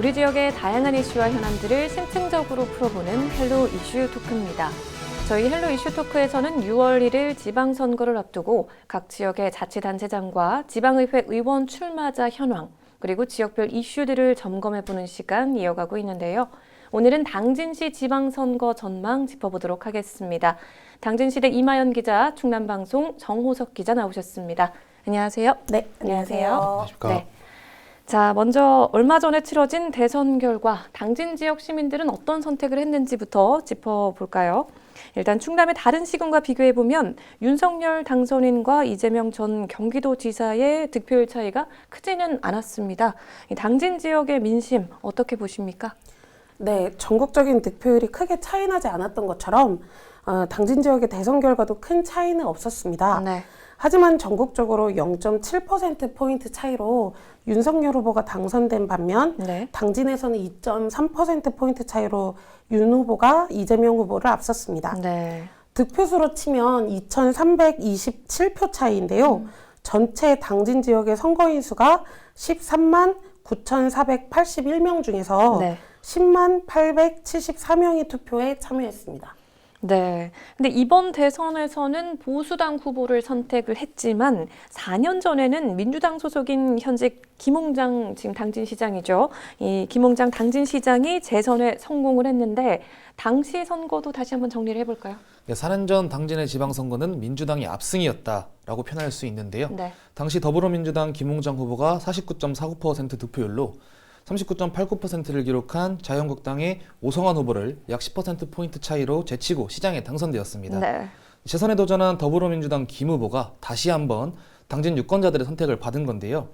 우리 지역의 다양한 이슈와 현안들을 심층적으로 풀어보는 헬로 이슈 토크입니다. 저희 헬로 이슈 토크에서는 6월 1일 지방선거를 앞두고 각 지역의 자치단체장과 지방의회 의원 출마자 현황, 그리고 지역별 이슈들을 점검해보는 시간 이어가고 있는데요. 오늘은 당진시 지방선거 전망 짚어보도록 하겠습니다. 당진시대 이마연 기자, 충남방송 정호석 기자 나오셨습니다. 안녕하세요. 네, 안녕하세요. 안녕하십니까. 네. 자, 먼저 얼마 전에 치러진 대선 결과 당진 지역 시민들은 어떤 선택을 했는지부터 짚어볼까요? 일단 충남의 다른 시군과 비교해보면 윤석열 당선인과 이재명 전 경기도지사의 득표율 차이가 크지는 않았습니다. 이 당진 지역의 민심 어떻게 보십니까? 네, 전국적인 득표율이 크게 차이나지 않았던 것처럼 당진 지역의 대선 결과도 큰 차이는 없었습니다. 네. 하지만 전국적으로 0.7%포인트 차이로 윤석열 후보가 당선된 반면 네. 당진에서는 2.3%포인트 차이로 윤 후보가 이재명 후보를 앞섰습니다. 네. 득표수로 치면 2,327표 차이인데요. 전체 당진 지역의 선거인 수가 13만 9,481명 중에서 네. 10만 874명이 투표에 참여했습니다. 네. 근데 이번 대선에서는 보수당 후보를 선택을 했지만 4년 전에는 민주당 소속인 현직 김홍장 지금 당진시장이죠. 이 김홍장 당진시장이 재선에 성공을 했는데 당시 선거도 다시 한번 정리를 해볼까요? 네, 4년 전 당진의 지방선거는 민주당이 압승이었다라고 표현할 수 있는데요. 네. 당시 더불어민주당 김홍장 후보가 49.49% 득표율로 39.89%를 기록한 자유한국당의 오성환 후보를 약 10%포인트 차이로 제치고 시장에 당선되었습니다. 네. 재선에 도전한 더불어민주당 김 후보가 다시 한번 당진 유권자들의 선택을 받은 건데요.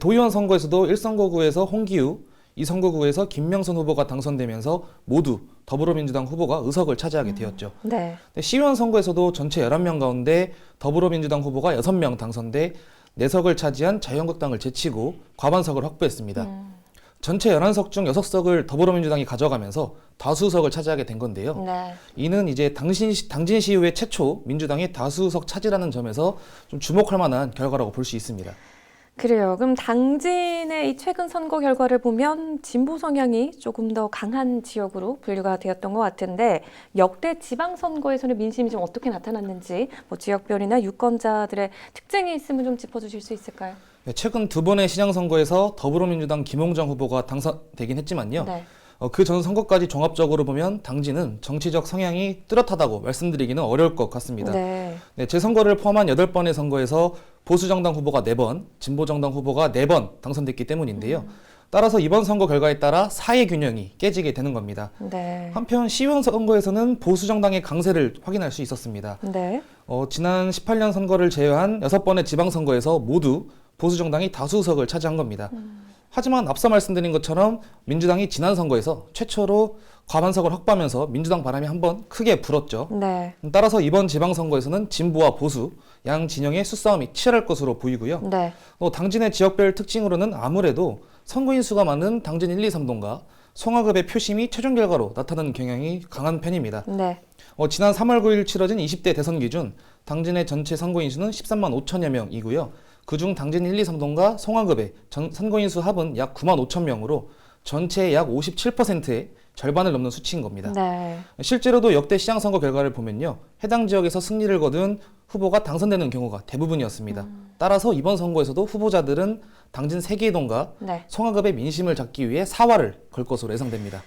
도의원 선거에서도 1선거구에서 홍기우, 2선거구에서 김명선 후보가 당선되면서 모두 더불어민주당 후보가 의석을 차지하게 되었죠. 네. 시의원 선거에서도 전체 11명 가운데 더불어민주당 후보가 6명 당선돼 4석을 차지한 자유한국당을 제치고 과반석을 확보했습니다. 전체 11석 중 6석을 더불어민주당이 가져가면서 다수석을 차지하게 된 건데요. 네. 이는 이제 당진시 이후에 최초 민주당이 다수석 차지라는 점에서 좀 주목할 만한 결과라고 볼 수 있습니다. 그래요. 그럼 당진의 이 최근 선거 결과를 보면 진보 성향이 조금 더 강한 지역으로 분류가 되었던 것 같은데 역대 지방선거에서는 민심이 좀 어떻게 나타났는지 뭐 지역별이나 유권자들의 특징이 있으면 좀 짚어주실 수 있을까요? 네, 최근 두 번의 시장선거에서 더불어민주당 김홍장 후보가 당선되긴 했지만요. 네. 그 전 선거까지 종합적으로 보면 당진은 정치적 성향이 뚜렷하다고 말씀드리기는 어려울 것 같습니다. 네. 네, 재선거를 포함한 8번의 선거에서 보수정당 후보가 4번, 진보정당 후보가 4번 당선됐기 때문인데요. 따라서 이번 선거 결과에 따라 사회 균형이 깨지게 되는 겁니다. 네. 한편 시의원 선거에서는 보수정당의 강세를 확인할 수 있었습니다. 네. 지난 18년 선거를 제외한 6번의 지방선거에서 모두 보수정당이 다수석을 차지한 겁니다. 하지만 앞서 말씀드린 것처럼 민주당이 지난 선거에서 최초로 과반석을 확보하면서 민주당 바람이 한번 크게 불었죠. 네. 따라서 이번 지방선거에서는 진보와 보수, 양 진영의 수싸움이 치열할 것으로 보이고요. 네. 당진의 지역별 특징으로는 아무래도 선거인 수가 많은 당진 1, 2, 3동과 송화급의 표심이 최종 결과로 나타나는 경향이 강한 편입니다. 네. 지난 3월 9일 치러진 20대 대선 기준 당진의 전체 선거인 수는 13만 5천여 명이고요. 그중 당진 1, 2, 3동과 송화급의 선거인 수 합은 약 9만 5천 명으로 전체의 약 57%의 절반을 넘는 수치인 겁니다. 네. 실제로도 역대 시장선거 결과를 보면요. 해당 지역에서 승리를 거둔 후보가 당선되는 경우가 대부분이었습니다. 따라서 이번 선거에서도 후보자들은 당진 3개의 동과 네. 송화급의 민심을 잡기 위해 사활을 걸 것으로 예상됩니다.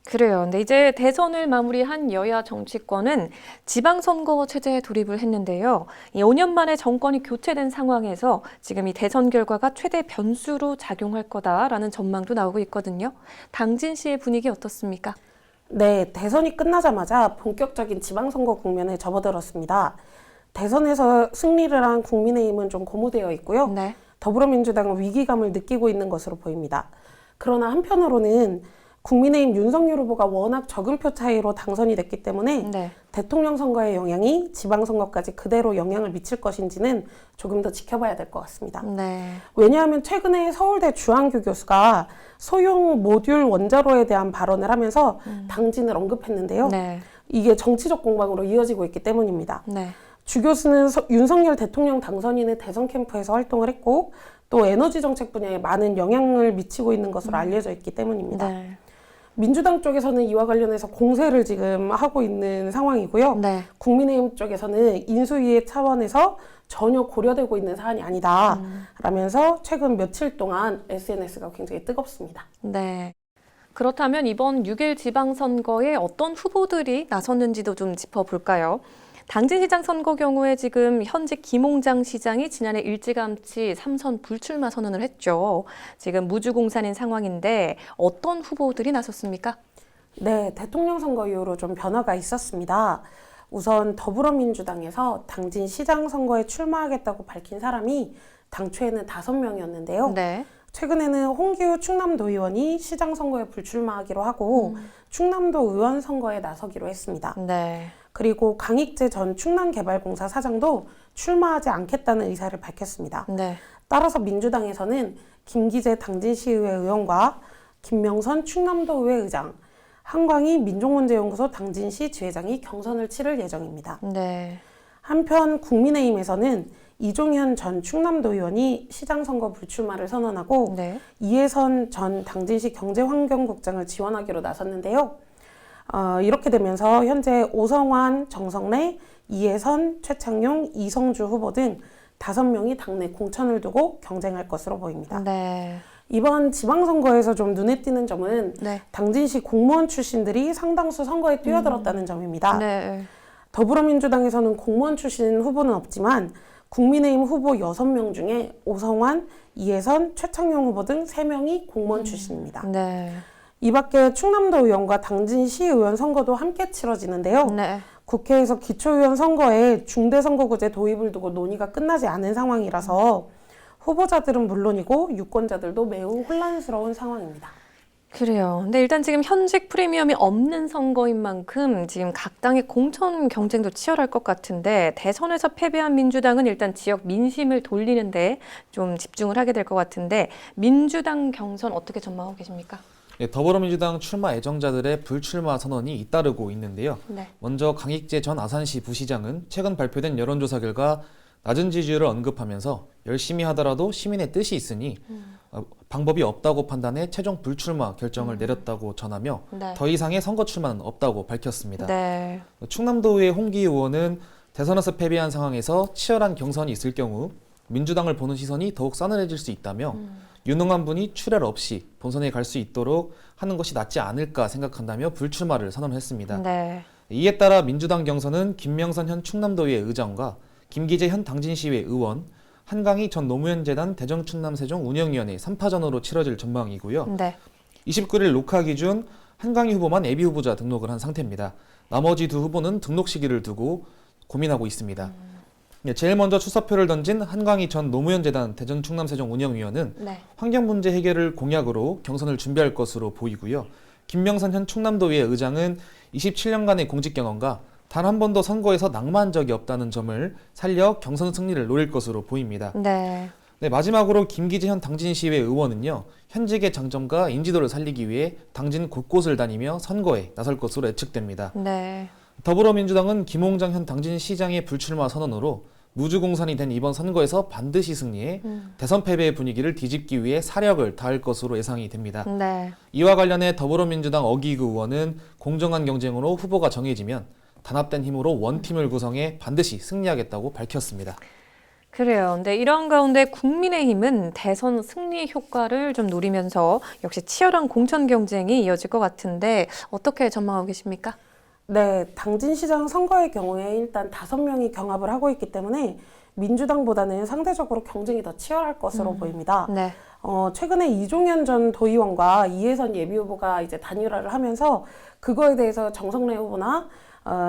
그래요. 근데 이제 대선을 마무리한 여야 정치권은 지방선거 체제에 돌입을 했는데요. 이 5년 만에 정권이 교체된 상황에서 지금 이 대선 결과가 최대 변수로 작용할 거다라는 전망도 나오고 있거든요. 당진시의 분위기 어떻습니까? 네, 대선이 끝나자마자 본격적인 지방선거 국면에 접어들었습니다. 대선에서 승리를 한 국민의힘은 좀 고무되어 있고요. 네. 더불어민주당은 위기감을 느끼고 있는 것으로 보입니다. 그러나 한편으로는 국민의힘 윤석열 후보가 워낙 적은 표 차이로 당선이 됐기 때문에 네. 대통령 선거의 영향이 지방선거까지 그대로 영향을 미칠 것인지는 조금 더 지켜봐야 될 것 같습니다. 네. 왜냐하면 최근에 서울대 주한규 교수가 소형 모듈 원자로에 대한 발언을 하면서 당진을 언급했는데요. 네. 이게 정치적 공방으로 이어지고 있기 때문입니다. 네. 주 교수는 윤석열 대통령 당선인의 대선 캠프에서 활동을 했고 또 에너지 정책 분야에 많은 영향을 미치고 있는 것으로 알려져 있기 때문입니다. 네. 민주당 쪽에서는 이와 관련해서 공세를 지금 하고 있는 상황이고요. 네. 국민의힘 쪽에서는 인수위의 차원에서 전혀 고려되고 있는 사안이 아니다 라면서 최근 며칠 동안 SNS가 굉장히 뜨겁습니다. 네. 그렇다면 이번 6일 지방선거에 어떤 후보들이 나섰는지도 좀 짚어볼까요? 당진시장 선거 경우에 지금 현직 김홍장 시장이 지난해 일찌감치 3선 불출마 선언을 했죠. 지금 무주공산인 상황인데 어떤 후보들이 나섰습니까? 네, 대통령 선거 이후로 좀 변화가 있었습니다. 우선 더불어민주당에서 당진시장 선거에 출마하겠다고 밝힌 사람이 당초에는 5명이었는데요. 네. 최근에는 홍기우 충남도의원이 시장 선거에 불출마하기로 하고 충남도 의원 선거에 나서기로 했습니다. 네. 그리고 강익재 전 충남개발공사 사장도 출마하지 않겠다는 의사를 밝혔습니다. 네. 따라서 민주당에서는 김기재 당진시의회 의원과 김명선 충남도의회 의장, 한광희 민족문제연구소 당진시 지회장이 경선을 치를 예정입니다. 네. 한편 국민의힘에서는 이종현 전 충남도 의원이 시장 선거 불출마를 선언하고 네. 이해선 전 당진시 경제환경국장을 지원하기로 나섰는데요. 이렇게 되면서 현재 오성환, 정성래, 이해선, 최창용, 이성주 후보 등 5명이 당내 공천을 두고 경쟁할 것으로 보입니다. 네. 이번 지방선거에서 좀 눈에 띄는 점은 네. 당진시 공무원 출신들이 상당수 선거에 뛰어들었다는 점입니다. 네. 더불어민주당에서는 공무원 출신 후보는 없지만 국민의힘 후보 6명 중에 오성환, 이해선, 최창용 후보 등 3명이 공무원 출신입니다. 네. 이 밖에 충남도 의원과 당진시의원 선거도 함께 치러지는데요. 네. 국회에서 기초의원 선거에 중대선거구제 도입을 두고 논의가 끝나지 않은 상황이라서 후보자들은 물론이고 유권자들도 매우 혼란스러운 상황입니다. 그래요. 근데 일단 지금 현직 프리미엄이 없는 선거인 만큼 지금 각 당의 공천 경쟁도 치열할 것 같은데 대선에서 패배한 민주당은 일단 지역 민심을 돌리는데 좀 집중을 하게 될 것 같은데 민주당 경선 어떻게 전망하고 계십니까? 네, 더불어민주당 출마 애정자들의 불출마 선언이 잇따르고 있는데요. 네. 먼저 강익재 전 아산시 부시장은 최근 발표된 여론조사 결과 낮은 지지율을 언급하면서 열심히 하더라도 시민의 뜻이 있으니 방법이 없다고 판단해 최종 불출마 결정을 내렸다고 전하며 네. 더 이상의 선거 출마는 없다고 밝혔습니다. 네. 충남도의 홍기우 의원은 대선에서 패배한 상황에서 치열한 경선이 있을 경우 민주당을 보는 시선이 더욱 싸늘해질 수 있다며 유능한 분이 출혈 없이 본선에 갈 수 있도록 하는 것이 낫지 않을까 생각한다며 불출마를 선언했습니다. 네. 이에 따라 민주당 경선은 김명선 현 충남도의회 의장과 김기재 현 당진시의회 의원, 한강희 전 노무현재단 대전충남세종 운영위원회 3파전으로 치러질 전망이고요. 네. 29일 녹화 기준 한강희 후보만 예비 후보자 등록을 한 상태입니다. 나머지 두 후보는 등록 시기를 두고 고민하고 있습니다. 제일 먼저 출사표를 던진 한강희 전 노무현재단 대전충남세종 운영위원은 네. 환경 문제 해결을 공약으로 경선을 준비할 것으로 보이고요. 김명선 현 충남도의회 의장은 27년간의 공직 경험과 단 한 번도 선거에서 낙마한 적이 없다는 점을 살려 경선 승리를 노릴 것으로 보입니다. 네. 네, 마지막으로 김기재 현 당진시의회 의원은요. 현직의 장점과 인지도를 살리기 위해 당진 곳곳을 다니며 선거에 나설 것으로 예측됩니다. 네. 더불어민주당은 김홍장 현 당진시장의 불출마 선언으로 무주공산이 된 이번 선거에서 반드시 승리해 대선 패배의 분위기를 뒤집기 위해 사력을 다할 것으로 예상이 됩니다. 네. 이와 관련해 더불어민주당 어기그 의원은 공정한 경쟁으로 후보가 정해지면 단합된 힘으로 원팀을 구성해 반드시 승리하겠다고 밝혔습니다. 그래요. 근데 이런 가운데 국민의힘은 대선 승리 효과를 좀 노리면서 역시 치열한 공천 경쟁이 이어질 것 같은데 어떻게 전망하고 계십니까? 네, 당진시장 선거의 경우에 일단 5명이 경합을 하고 있기 때문에 민주당보다는 상대적으로 경쟁이 더 치열할 것으로 보입니다. 네. 최근에 이종현 전 도의원과 이해선 예비후보가 이제 단일화를 하면서 그거에 대해서 정성래 후보나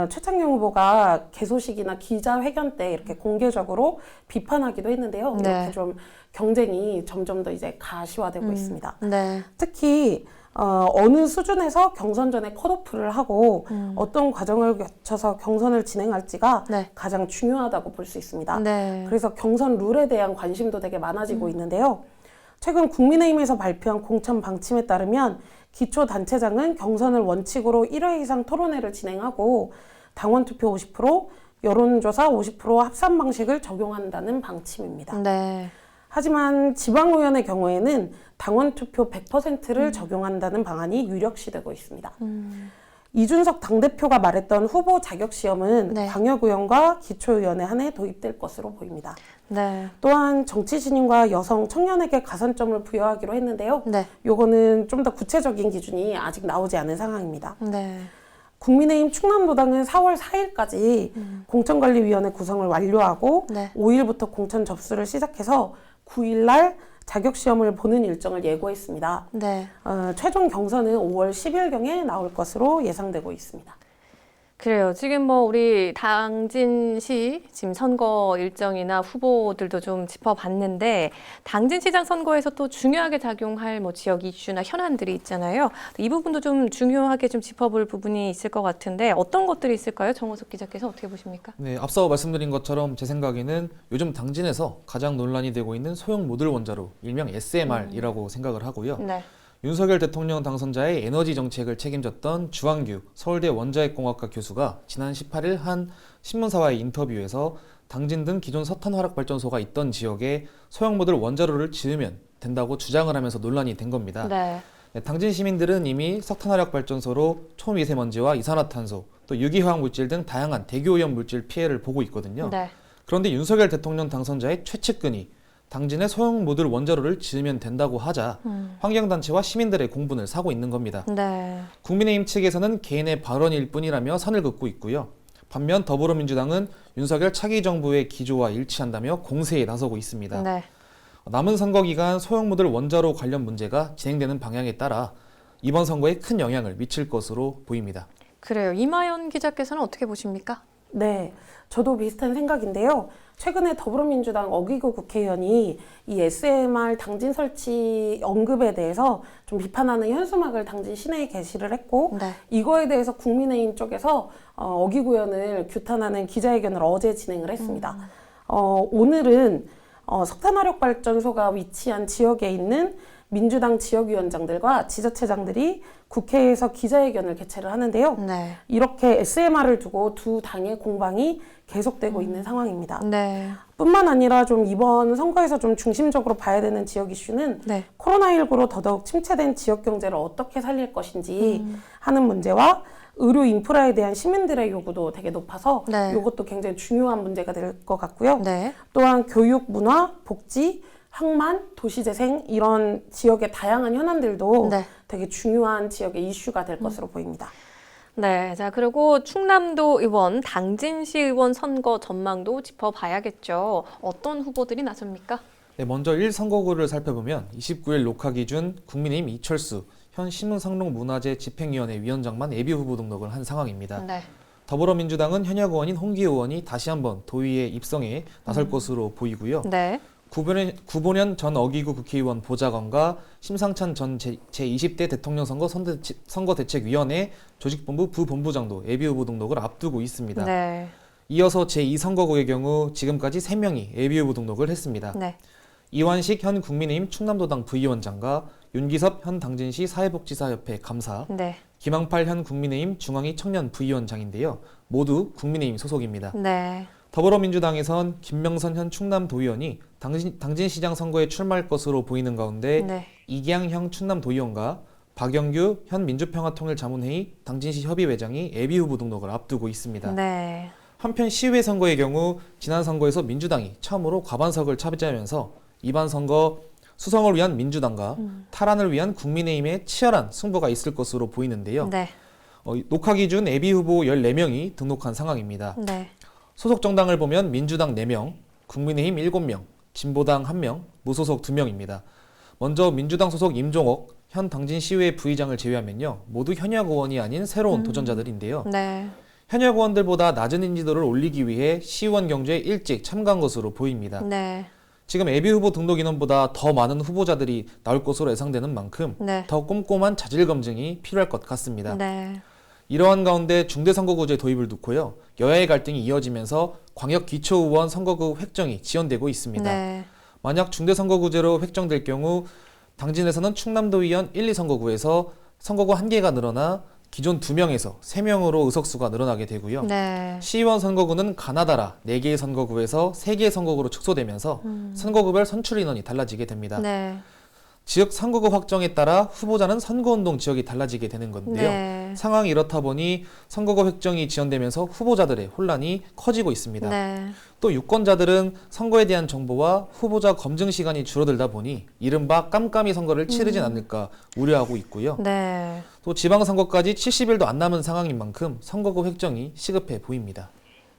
최창용 후보가 개소식이나 기자회견 때 이렇게 공개적으로 비판하기도 했는데요. 네. 이렇게 좀 경쟁이 점점 더 이제 가시화되고 있습니다. 네. 특히 어느 수준에서 경선 전에 컷오프를 하고 어떤 과정을 거쳐서 경선을 진행할지가 네. 가장 중요하다고 볼 수 있습니다. 네. 그래서 경선 룰에 대한 관심도 되게 많아지고 있는데요. 최근 국민의힘에서 발표한 공천 방침에 따르면 기초단체장은 경선을 원칙으로 1회 이상 토론회를 진행하고 당원 투표 50%, 여론조사 50% 합산 방식을 적용한다는 방침입니다. 네. 하지만 지방의원의 경우에는 당원 투표 100%를 적용한다는 방안이 유력시되고 있습니다. 이준석 당대표가 말했던 후보 자격시험은 네. 광역의원과 기초의원에 한해 도입될 것으로 보입니다. 네. 또한 정치 신인과 여성 청년에게 가산점을 부여하기로 했는데요. 네. 요거는 좀 더 구체적인 기준이 아직 나오지 않은 상황입니다. 네. 국민의힘 충남도당은 4월 4일까지 공천관리위원회 구성을 완료하고 네. 5일부터 공천 접수를 시작해서 9일날 자격시험을 보는 일정을 예고했습니다. 네. 최종 경선은 5월 10일경에 나올 것으로 예상되고 있습니다. 그래요. 지금 뭐 우리 당진시 지금 선거 일정이나 후보들도 좀 짚어봤는데 당진시장 선거에서 또 중요하게 작용할 뭐 지역 이슈나 현안들이 있잖아요. 이 부분도 좀 중요하게 좀 짚어볼 부분이 있을 것 같은데 어떤 것들이 있을까요? 정호석 기자께서 어떻게 보십니까? 네, 앞서 말씀드린 것처럼 제 생각에는 요즘 당진에서 가장 논란이 되고 있는 소형 모듈 원자로 일명 SMR이라고 생각을 하고요. 네. 윤석열 대통령 당선자의 에너지 정책을 책임졌던 주한규 서울대 원자핵공학과 교수가 지난 18일 한 신문사와의 인터뷰에서 당진 등 기존 석탄 화력 발전소가 있던 지역에 소형 모듈 원자로를 지으면 된다고 주장을 하면서 논란이 된 겁니다. 네. 네, 당진 시민들은 이미 석탄 화력 발전소로 초미세먼지와 이산화탄소, 또 유기화학 물질 등 다양한 대기오염 물질 피해를 보고 있거든요. 네. 그런데 윤석열 대통령 당선자의 최측근이 당진에 소형 모듈 원자로를 지으면 된다고 하자 환경단체와 시민들의 공분을 사고 있는 겁니다. 네. 국민의힘 측에서는 개인의 발언일 뿐이라며 선을 긋고 있고요. 반면 더불어민주당은 윤석열 차기 정부의 기조와 일치한다며 공세에 나서고 있습니다. 네. 남은 선거 기간 소형 모듈 원자로 관련 문제가 진행되는 방향에 따라 이번 선거에 큰 영향을 미칠 것으로 보입니다. 그래요. 이마연 기자께서는 어떻게 보십니까? 네, 저도 비슷한 생각인데요. 최근에 더불어민주당 어기구 국회의원이 이 SMR 당진 설치 언급에 대해서 좀 비판하는 현수막을 당진 시내에 게시를 했고 네. 이거에 대해서 국민의힘 쪽에서 어기구 의원을 규탄하는 기자회견을 어제 진행을 했습니다. 오늘은 석탄화력발전소가 위치한 지역에 있는 민주당 지역위원장들과 지자체장들이 국회에서 기자회견을 개최를 하는데요. 네. 이렇게 SMR을 두고 두 당의 공방이 계속되고 있는 상황입니다. 네. 뿐만 아니라 좀 이번 선거에서 좀 중심적으로 봐야 되는 지역 이슈는 네. 코로나19로 더더욱 침체된 지역 경제를 어떻게 살릴 것인지 하는 문제와 의료 인프라에 대한 시민들의 요구도 되게 높아서 네. 이것도 굉장히 중요한 문제가 될 것 같고요. 네. 또한 교육, 문화, 복지, 항만, 도시재생 이런 지역의 다양한 현안들도 네. 되게 중요한 지역의 이슈가 될 것으로 보입니다. 네. 자, 그리고 충남도 의원, 당진시 의원 선거 전망도 짚어봐야겠죠. 어떤 후보들이 나섭니까? 네, 먼저 1선거구를 살펴보면 29일 녹화 기준 국민의힘 이철수 현 신문상록문화재 집행위원회 위원장만 예비후보 등록을 한 상황입니다. 네. 더불어민주당은 현역 의원인 홍기호 의원이 다시 한번 도의회 입성에 나설 것으로 보이고요. 네. 구본현 전 어기구 국회의원 보좌관과 심상찬 전 제20대 대통령 선거대책위원회 조직본부 부본부장도 예비후보 등록을 앞두고 있습니다. 네. 이어서 제2선거구의 경우 지금까지 3명이 예비후보 등록을 했습니다. 네. 이완식 현 국민의힘 충남도당 부위원장과 윤기섭 현 당진시 사회복지사협회 감사, 네. 김항팔 현 국민의힘 중앙위 청년 부위원장인데요. 모두 국민의힘 소속입니다. 네. 더불어민주당에선 김명선 현 충남도의원이 당진시장 선거에 출마할 것으로 보이는 가운데 네. 이기양 현 충남도의원과 박영규 현 민주평화통일자문회의 당진시 협의회장이 예비후보 등록을 앞두고 있습니다. 네. 한편 시의회 선거의 경우 지난 선거에서 민주당이 처음으로 과반석을 차지하면서 이번 선거 수성을 위한 민주당과 탈환을 위한 국민의힘의 치열한 승부가 있을 것으로 보이는데요. 네. 녹화 기준 예비후보 14명이 등록한 상황입니다. 네. 소속 정당을 보면 민주당 4명, 국민의힘 7명, 진보당 1명, 무소속 2명입니다. 먼저 민주당 소속 임종옥 현 당진시의회 부의장을 제외하면요. 모두 현역 의원이 아닌 새로운 도전자들인데요. 네. 현역 의원들보다 낮은 인지도를 올리기 위해 시의원 경주에 일찍 참가한 것으로 보입니다. 네. 지금 예비후보 등록 인원보다 더 많은 후보자들이 나올 것으로 예상되는 만큼 네. 더 꼼꼼한 자질 검증이 필요할 것 같습니다. 네. 이러한 가운데 중대선거구제 도입을 놓고요. 여야의 갈등이 이어지면서 광역기초의원 선거구 획정이 지연되고 있습니다. 네. 만약 중대선거구제로 획정될 경우 당진에서는 충남도의원 1, 2선거구에서 선거구 1개가 늘어나 기존 2명에서 3명으로 의석수가 늘어나게 되고요. 네. 시의원 선거구는 가나다라 4개의 선거구에서 3개의 선거구로 축소되면서 선거구별 선출 인원이 달라지게 됩니다. 네. 지역 선거구 확정에 따라 후보자는 선거운동 지역이 달라지게 되는 건데요. 네. 상황이 이렇다 보니 선거구 획정이 지연되면서 후보자들의 혼란이 커지고 있습니다. 네. 또 유권자들은 선거에 대한 정보와 후보자 검증 시간이 줄어들다 보니 이른바 깜깜이 선거를 치르진 않을까 우려하고 있고요. 네. 또 지방선거까지 70일도 안 남은 상황인 만큼 선거구 획정이 시급해 보입니다.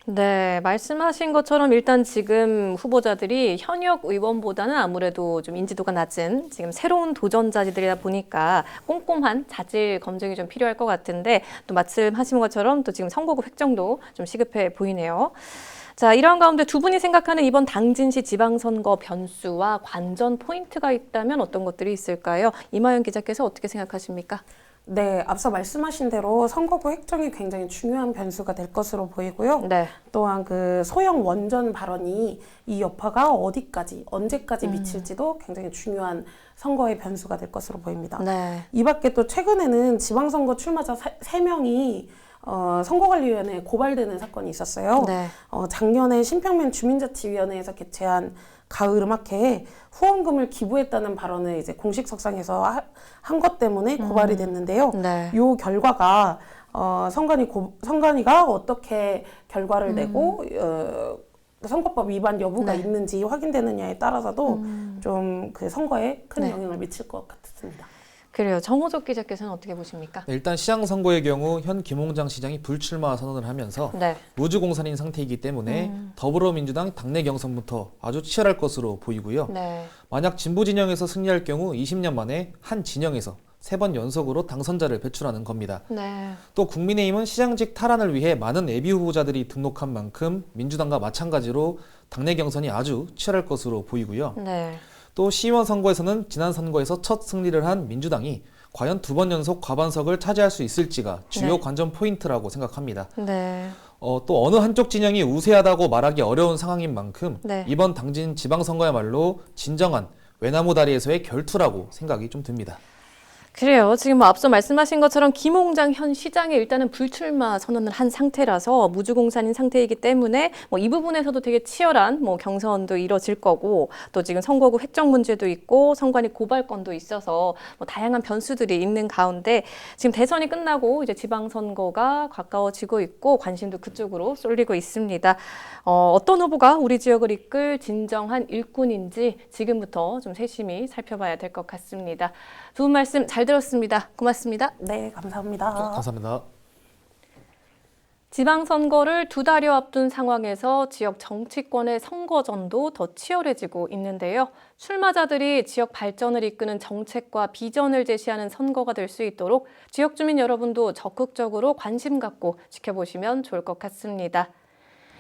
네, 말씀하신 것처럼 일단 지금 후보자들이 현역 의원보다는 아무래도 좀 인지도가 낮은 지금 새로운 도전자들이다 보니까 꼼꼼한 자질 검증이 좀 필요할 것 같은데 또 말씀하신 것처럼 또 지금 선거구 획정도 좀 시급해 보이네요. 자, 이런 가운데 두 분이 생각하는 이번 당진시 지방선거 변수와 관전 포인트가 있다면 어떤 것들이 있을까요? 이마연 기자께서 어떻게 생각하십니까? 네, 앞서 말씀하신 대로 선거구 획정이 굉장히 중요한 변수가 될 것으로 보이고요. 네. 또한 그 소형 원전 발언이 이 여파가 어디까지, 언제까지 미칠지도 굉장히 중요한 선거의 변수가 될 것으로 보입니다. 네. 이 밖에 또 최근에는 지방선거 출마자 3명이 선거관리위원회에 고발되는 사건이 있었어요. 네. 작년에 신평면 주민자치위원회에서 개최한 가을 음악회에 후원금을 기부했다는 발언을 이제 공식석상에서 한 것 때문에 고발이 됐는데요. 네. 이 결과가 선관위가 어떻게 결과를 내고 선거법 위반 여부가 네. 있는지 확인되느냐에 따라서도 좀 그 선거에 큰 네. 영향을 미칠 것 같습니다. 그래요. 정호석 기자께서는 어떻게 보십니까? 네, 일단 시장 선거의 경우 현 김홍장 시장이 불출마 선언을 하면서 네. 무주공산인 상태이기 때문에 더불어민주당 당내 경선부터 아주 치열할 것으로 보이고요. 네. 만약 진보 진영에서 승리할 경우 20년 만에 한 진영에서 3번 연속으로 당선자를 배출하는 겁니다. 네. 또 국민의힘은 시장직 탈환을 위해 많은 예비 후보자들이 등록한 만큼 민주당과 마찬가지로 당내 경선이 아주 치열할 것으로 보이고요. 네. 또 시의원 선거에서는 지난 선거에서 첫 승리를 한 민주당이 과연 2번 연속 과반석을 차지할 수 있을지가 주요 네. 관전 포인트라고 생각합니다. 네. 또 어느 한쪽 진영이 우세하다고 말하기 어려운 상황인 만큼 네. 이번 당진 지방선거야말로 진정한 외나무 다리에서의 결투라고 생각이 좀 듭니다. 그래요. 지금 뭐 앞서 말씀하신 것처럼 김홍장 현 시장이 일단은 불출마 선언을 한 상태라서 무주공산인 상태이기 때문에 뭐 이 부분에서도 되게 치열한 뭐 경선도 이뤄질 거고 또 지금 선거구 획정 문제도 있고 선관위 고발건도 있어서 뭐 다양한 변수들이 있는 가운데 지금 대선이 끝나고 이제 지방선거가 가까워지고 있고 관심도 그쪽으로 쏠리고 있습니다. 어떤 후보가 우리 지역을 이끌 진정한 일꾼인지 지금부터 좀 세심히 살펴봐야 될 것 같습니다. 두 분 말씀 잘 들었습니다. 고맙습니다. 네, 감사합니다. 감사합니다. 지방선거를 2달여 앞둔 상황에서 지역 정치권의 선거전도 더 치열해지고 있는데요. 출마자들이 지역 발전을 이끄는 정책과 비전을 제시하는 선거가 될 수 있도록 지역 주민 여러분도 적극적으로 관심 갖고 지켜보시면 좋을 것 같습니다.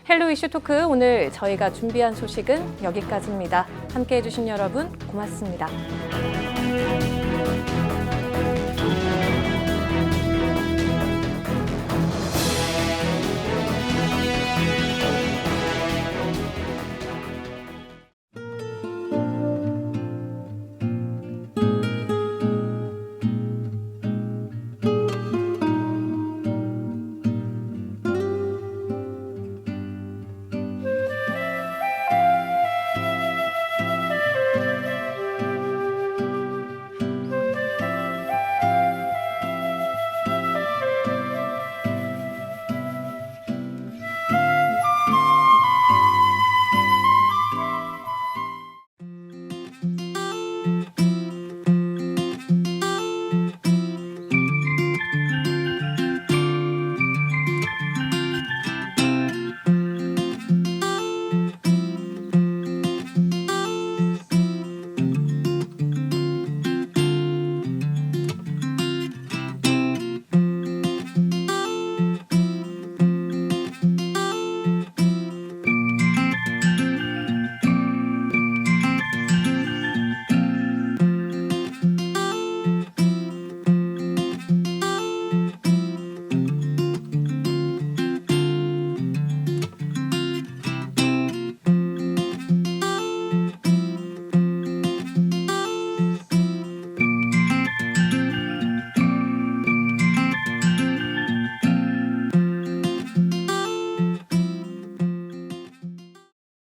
헬로 이슈 토크 오늘 저희가 준비한 소식은 여기까지입니다. 함께해 주신 여러분 고맙습니다.